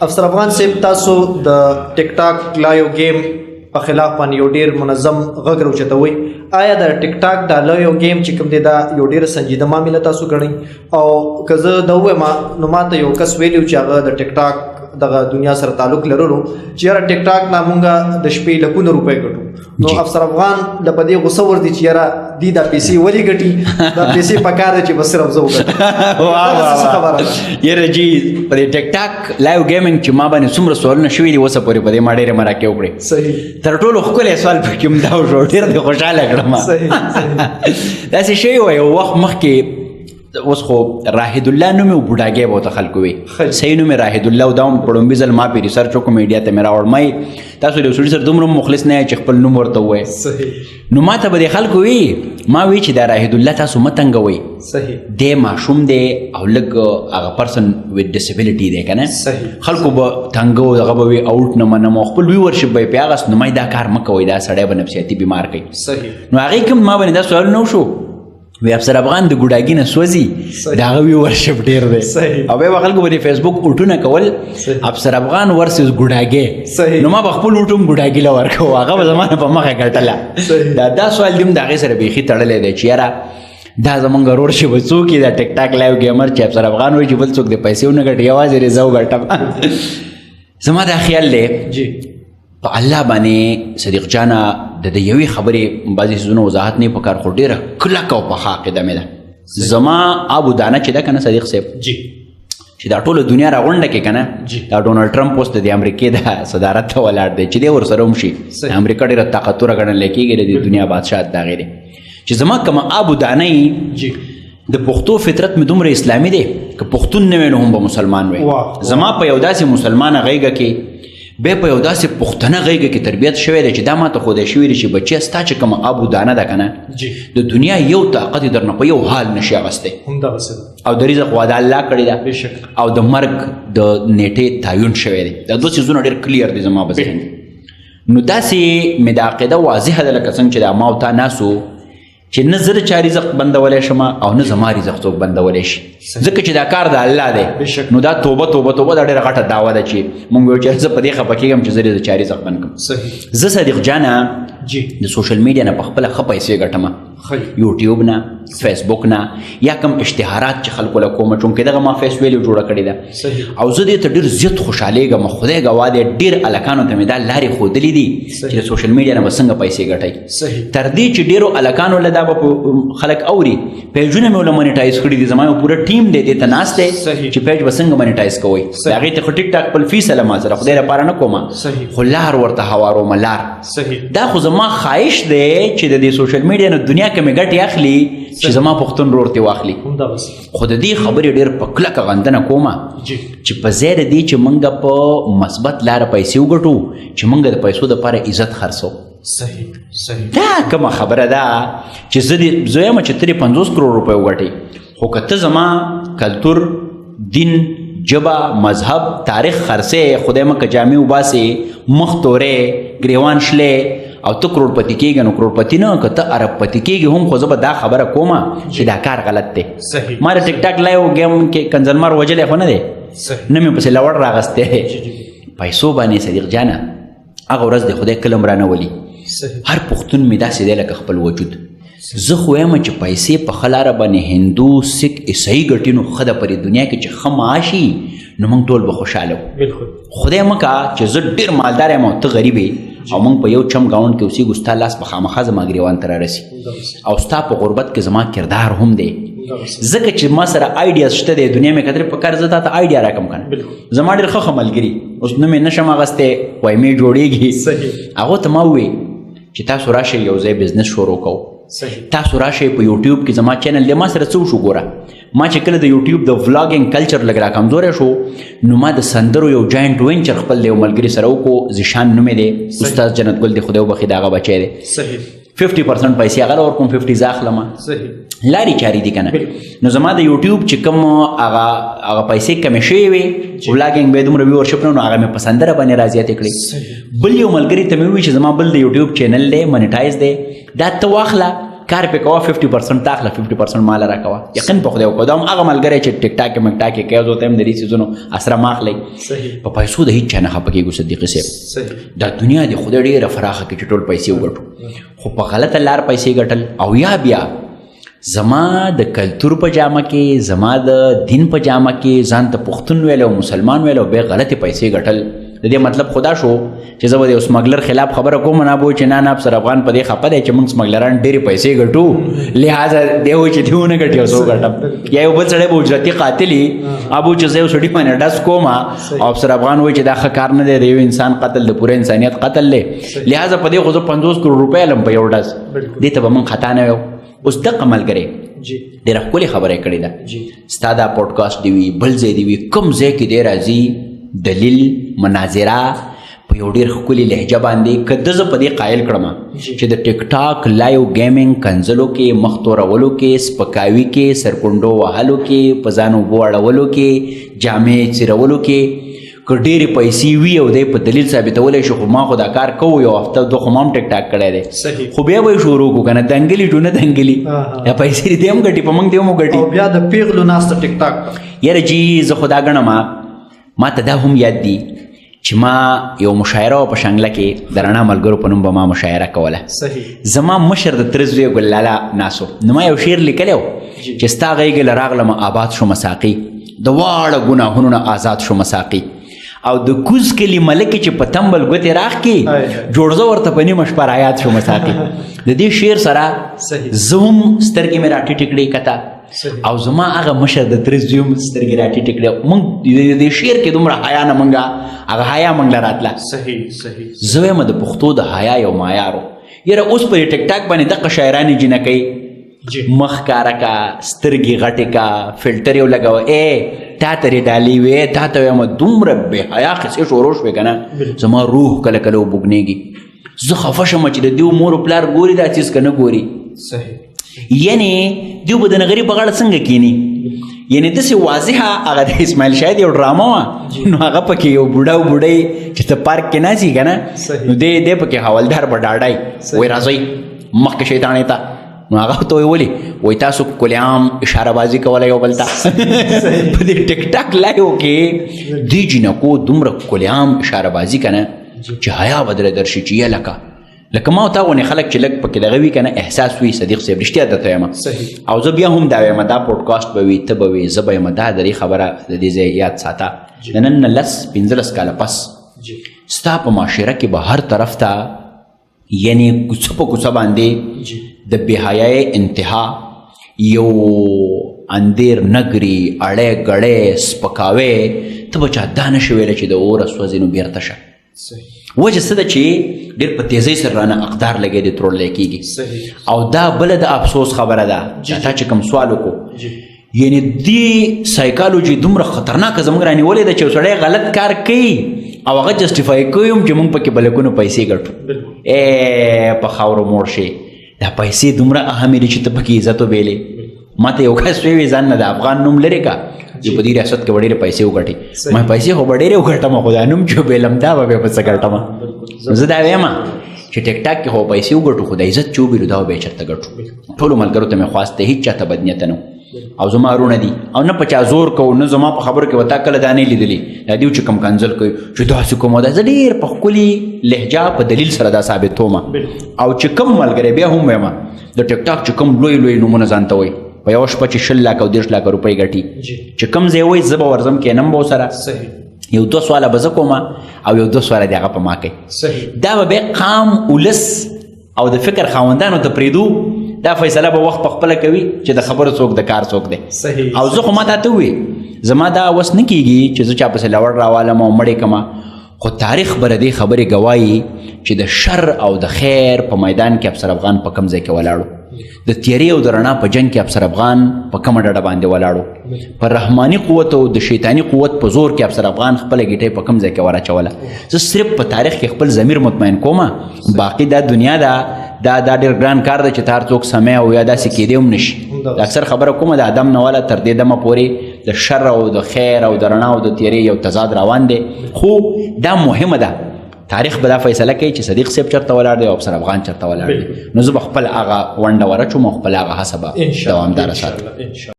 افسر افغان صاحب تاسو د ټیک ټاک لایو گیم په خلاف باندې یو ډیر منظم غږ راوچتوي. آیا د ټیک ټاک دا لایو گیم چې کوم دی دا یو ډیر سنجیده معامله تاسو ګڼئ؟ او که زه دا ووایم نو ماته یو کس ویلي چې هغه د ټیک ټاک دغه دنیا سره تعلق لرلو چې یاره ټیک ټاک نه مونږه د شپې لکونه روپۍ ګټو. نو افسر افغان د په دې غوسه ور دي چې یاره دی دا پیسې ولې ګټي؟ دا پیسې پکار دی چې بس صرف زه وګټم. یاره جي په دې ټیک ټاک لایو ګیمینګ چې ما باندې څومره سوالونه شوي دي اوسه پورې په دې ما ډېرې مراکې وکړې. صحیح. تر ټولو ښکلی سوال پکې هم دا وشو، ډېر دې خوشحاله کړم. داسې شوي وه یو وخت مخکې، اوس خو راهد الله نوم یې بوډاګی به ورته خلکو وي، صحیح نوم یې راهد الله و. دا هم په لومبي ځل ما پې ریسرچ وکړو، میډیا ته مې راوړ. ما تاسو د یو سړي سره دومره مخلص نه یې چې خپل نوم ورته ووایي. نو ما ته به دې خلکو وي، ما وی چې دا راهد الله تاسو مه تنګوئ، دی ماشوم دی او لږ هغه پرسن ویت ډسبلټي دی که نه، خلکو به تنګو، هغه به وي آوټ نه منم او خپل ویورشپ به یې پې اغست. نو ما دا کار مه کوئ، دا سړی به نفسیاتي بیمار کوي. نو هغې کوم ما باندې دا سوال نه وشو، وی افسر افغان د ګوډاګي نه سوځي، د هغه ویورشپ ډېر دی. او بیا به خلکو به د فیسبوک اوټونه کول افسر افغان ورسز ګوډاګی، نو ما به خپل اوټ هم ګوډاګي له ورکوو، هغه به زما نه په مخه ګټله. دا سوال دې هم د هغې سره بیخي تړلی دی چې یاره دا زمونږ ورور چې به څوک یې دا ټیک ټاک لایو ګیمر چې افسر افغان وایي چې بل څوک د پیسې ونه ګټي، یوازې رضا وګټم. زما دا خیال دی په الله باندې صدیق جانه د یوې خبرې بعضې څیزونه وضاحت نه پکار، خو ډېره کلکه او پخه عقیده مې ده. زما ابو دانه چې ده که نه صدیق صاحب، چې دا ټوله دنیا راغونډه کې که نه، دا ډونالډ ټرمپ اوس د امریکې د صدارت ته ولاړ دی چې دی ورسره هم شي. امریکا ډېره طاقتوره ګڼلی کېږي، د دنیا بادشاه د هغې دی. چې زما کومه ابو دانه یي د پښتو فطرت مې دومره اسلامي دی، که پښتون نه وی نو هم به مسلمان وی. زما په یو داسې مسلمانه غیږه کې، بیا په یو داسې پښتنه غیږه کې تربیت شوی دی چې دا ماته ښودی شوي دي چې بچیه ستا چې کومه ابو دانه ده که نه، د دنیا یو طاقت یې درنه په یو حال نشي اخیستی، او د رزق وعده الله کړې ده، او د مرګ د نیټې تعین شوی دی. دا دوه څیزونه ډېر کلیر دي زما په ذهن. نو داسې مې د عقیده واضحه ده لکه څنګه چې دا ما او تا ناسو چې نه زه د چا رزق بندولی شم او نه زما رزق څوک بندولی شي، ځکه چې دا کار د الله دی. نو دا توبه توبه توبه دا ډېره غټه دعوه ده چې مونږ ویل چې زه په دې خفه کېږم چې زه د چا رزق بند کړم. زه صدیق جانه د سوشل میډیا نه په خپله ښه پیسې ګټم، یوټیوب نه، فیسبوک نه، یا کم اشتهارات چې خلکو له کومه، چونکې دغه ما فیس ویلیو جوړه کړې ده، او زه دې ته ډېر زیات خوشحالېږم. خدای ګواه دی ډېر هلکانو ته مې دا لارې ښودلي دي چې د سوشل میډیا نه به څنګه پیسې ګټئ، تر دې چې ډېرو هلکانو له دا به خلک اوري. پیجونه مې له منیټایز کړي دي، زما یو پوره ټیم دی دې ته ناست دی چې پیج به څنګه منیټایز کوئ. د هغې ته خو ټیک ټاک خپل فیس له ما سره خدای لپاره نه کومه، خو لار ورته هوارومه لار. دا خو زما خواهش دی چې د دې سوشل میډیا نه دنیا کې مې ګټې اخلي چې زما پښتون رور ته واخلي. خو د دې خبرې ډېر په کلکه غندنه کومه چې په ځای د دې چې موږ په مثبت لاره پیسې وګټو، چې موږ د پیسو دپاره عزت خرڅو. دا کومه خبره ده چې زه یم چې ته 50 کروڑ روپۍ وګټئ، خو که ته زما کلتور، دین، ژبه، مذهب، تاریخ خرڅې، خدای مکه جامې وباسې، مخ تورې، ګریوان شلې او ته کروڑپتی کېږي، نو کروڑپتی نه که ته اربپتی کېږي هم، خو زه به دا خبره کومه چې دا کار غلط دی. ما د ټیک ټاک لایو ګیم کې کنزلمار وجلی خو نه دی، نه مې پسې لوړ راغستی. پیسو باندې صدیق جانه هغه ورځ د خدای کلم رانولي. هر پښتون مې داسې دی لکه خپل وجود. زه خو یم چې پیسې په ښه لاره باندې هندو، سکھ، عیسائی ګټي نو ښه ده په دې دنیا کې چې ښه معاشي، نو موږ ټول به خوشحاله وو. خدای مکه چې زه ډېر مالدار یم او ته غریب یې، او موږ په یو چم ګاونډ کې اوسېږو، ستا لاس به خامخا زما ګریوان ته رارسي، او ستا په غربت کې زما کردار هم دی، ځکه چې ما سره آیډیاز شته دی. دنیا مې کترې په کار زه تا ته آیډیا راکړم که نه، زما ډېر ښه ملګري اوس نوم یې نشم اخیستی، وایي مې جوړېږي. هغو ته ما وویې چې تاسو راشئ یو ځای بزنس شروع کوو، تاسو راشئ په یوټیوب کې زما چینل دی. ما سره څه وشو ګوره، ما چې کله د یوټیوب د ولاګینګ کلچر لږ را کمزوری شو، نو ما د سندرو یو جاینټ وینچر خپل د یو ملګري سره وکړو، زیشان نوم یې دی، استاد جنت ګل دی، خدای وبخښي د هغه بچی دی. 50% پیسې هغه له ورکوم، 50 زه اخلم. لارې چارې دي که نه. نو زما د یوټیوب چې کوم هغه پیسې کمې شوې وې، ولاګینګ به یې دومره ویورشپ نه، نو هغه مې په سندره باندې رازیاتې کړې. بل یو ملګري ته مې وویل چې زما بل د یوټیوب چینل دی، منیټایز دی، دا ته واخله کار پې کوه 50% تا اخله 50% مال راکوه یقین په خدای وکړه دا هم هغه ملګری چې ټیک ټاک کې مکټاک کې کوي زه ته هم د دې څیزونو اسره ما اخلئ په پیسو د هېڅ چا نه خفه کېږو صدیقي صاحب دا دنیا د خدای ډېره فراخه کې چې ټول پیسې وګټو خو په غلطه لار پیسې ګټل او یا بیا زما د کلتور په جامه کې زما د دین په جامه کې ځان ته پښتون ویل او مسلمان ویل او بیا غلطې پیسې ګټل د دې مطلب خدا شو چې زه به د یو سمګلر خلاف خبره کوم نه به چې نه افسر افغان په دې خفه دی چې موږ سمګلران ډېرې پیسې ګټو لہذا دی وایي چې دیو نه ګټي او زه وګټم یا یو بل سړی به اجرتي قاتل وي ابو چې زه یو سړي باندې ډز کوم او افسر افغان وایي چې دا ښه کار نه دی د یو انسان قتل د پوره انسانیت قتل دی لہذا په دې خو زه 50 کروڑ روپۍ لم په یو ډز دې ته به موږ خطا نه یو اوس دغه ملګری ډېره ښکلې خبره یې کړې ده ستا دا پوډکاسټ دی وي بل ځای دی وي کوم ځای کې دی راځي دلیل مناظره په یو ډېر ښکلي لهجه باندې که ده زه په دې قایل کړم چې د ټیک ټاک لایو گیمینګ کنځلو کې مخ تورولو کې سپکاوي کې سرکونډو وهلو کې په ځان اوبو اړولو کې جامې څیرولو کې که ډېرې پیسې وي او دی په دلیل ثابتولی شي خو ما خو دا کار کوو یو هفته دوه خو ما هم ټیک ټاک کړی دی خو بیا به یې شروع کړو که نه دنګلي ټو نه دنګلي یا پیسې دی هم ګټي په موږ دی هم وګټي او بیا د پیغلو ناسته ټیک ټاک یاره جي زه خو دا ګڼم ما ته دا هم یاد دي چې ما یو مشاعره وه په شانګله کې د رڼا ملګرو په نوم به ما مشاعره کوله زما مشر د تره زوی ګل لاله ناسو نو ما یو شعر لیکلی و چې ستا غېږې له راغلمه آباد شو مساقي د واړه ګناهونو نه آزاد شو مساقي او د کوز کلي ملکې چې په تمبل ګوتې راخ کې جوړزه ورته په نیمه شپه رایاد شو مساقي د دې شعر سره زه هم سترګې مې راټیټې کړې کته او زما هغه مشر د تره زوی هم سترګې راټیټې کړې موږ د شعر کې دومره حیا نه موږ هغه حیا موږ له راتله زه وایم د پښتو د حیا یو معیار و یاره اوس په ټیک ټاک باندې دغه شاعرانې جنکۍ مخ کاره کا سترګې غټې کا فلټر یو لګوه تا ترې ډالۍ وې تا ته وایم دومره بې حیا قصې شروع شوې که نه زما روح کله کله وبوږنېږي زه خفه شم چې د دیو مور و پلار ګوري دا څیز که نه ګوري یعنې دیو به د نغري په غاړه څنګه کینی یعنې داسې واضحه هغه د اسماعیل شاید یو ډرامه وه نو هغه پکې یو بوډا او بوډۍ چې ته پارک کې ناستي که نه نو دی پکې حوالدار به ډاډی وایي راځئ مخکې شیطانې ته نو هغه ته ویلي وایي تاسو کلیام اشاره بازي کوله یو بل ته په دې ټیک ټاک لایو کې دې جنکو دومره کلیام اشاره بازي که نه چې حیا به درله درشي چې یا لکه ما او تا غونې خلک چې لږ پکې دغه وي که نه احساس وي صدیق صاحب رښتیا درته وایم او زه بیا هم دا وایم دا پوډکاسټ به وي ته به وي زه به یم دا د دې خبره د دې ځای یاد ساته د نن نه 15 کاله پس ستا په معاشره کې به هر طرف ته یعنې کوڅه په کوڅه باندې د بېحیایۍ انتها یو اندیر نګري اړی ګړی سپکاوی ته به چا دا نشي ویلی چې د اوره سوځې نو بیرته شه وجه څه ده چې ډېر په تیزۍ سره رانه اقدار لګی دی تروړلی کېږي او دا بله د افسوس خبره ده تا چې کوم سوال وکړو یعنې دې سایکالوجي دومره خطرناکه زموږ رانیولې ده چې یو سړی غلط کار کوي او هغه جسټیفای کوي هم چې موږ پکې بلکونو پیسې ګټو په خاورو موړ شي دا پیسې دومره اهمې دي چې ته پکې عزت وبیلې ما ته یو کس ویې ځان نه د افغان نوم لرې کا چې په دې ریاست کې به ډېرې پیسې وګټې ما پیسې خو به ډېرې وګټم خو دا نوم چې وبیلم دا به بیا په څه ګټم زه دا وایم چې ټیک ټاک کې خو پیسې وګټو خو د عزت چې وبیلو دا به بیا چېرته ګټو ټولو ملګرو ته مې خواست دی هېڅ چاته بد نیته نه او زما ورونه دي او نه په چا زور کوو نه زما په خبرو کې وتا کله دا نه لیدلي دا دیو چې کوم کنځل کوي چې داسې کوم او دا زه ډېر په ښکلي لهجه په دلیل سره دا ثابتوم او چې کوم ملګری بیا هم وایم د ټیک ټاک چې کوم لوی لوی نومونه ځان ته وایي په یوه شپه چې 20 لک او 30 لک روپۍ ګټي چې کوم ځای وایي زه به ورځم کینم به ورسره یو 2 سواله به زه کوم او یو 2 سواله د هغه په ما کوي دا به بیا قام ولس او د فکر خاوندانو ته پرېږدو دا فیصله به وخت په خپله کوي چې د خبرو څوک د کار څوک دی او زه خو ما تا ته ووې زما دا وس نه کېږي چې زه چا پسې لوړ راوالم او مړې کړمه خو تاریخ به د دې خبرې ګوایي چې د شر او د خیر په میدان کې افسر افغان په کوم ځای کې ولاړو د تیارې او د رڼا په جنګ کې افسر افغان په کومه ډډه باندې ولاړو په رحماني قوت او د شیطاني قوت په زور کې افسر افغان خپله ګیټۍ په کوم ځای کې وراچوله زه صرف په تاریخ کې خپل ضمیر مطمئن کومه باقي دا دنیا ده دا ډېر ګران کار دی چې تار څوک سمی او یا داسې کېدی هم نشي د اکثر خبره کومه د ادم نه والا تر دې دمه پورې د شر او د خیر او د رڼا او د تیارې یو تضاد روان دی خو دا مهمه ده تاریخ به دا فیصله کوي چې صدیق صاحب چېرته ولاړ دی او افسر افغان چېرته ولاړ دی. نو زه به خپل هغه ونډه ورچوم او خپل هغه هڅه به دوامداره ساتم.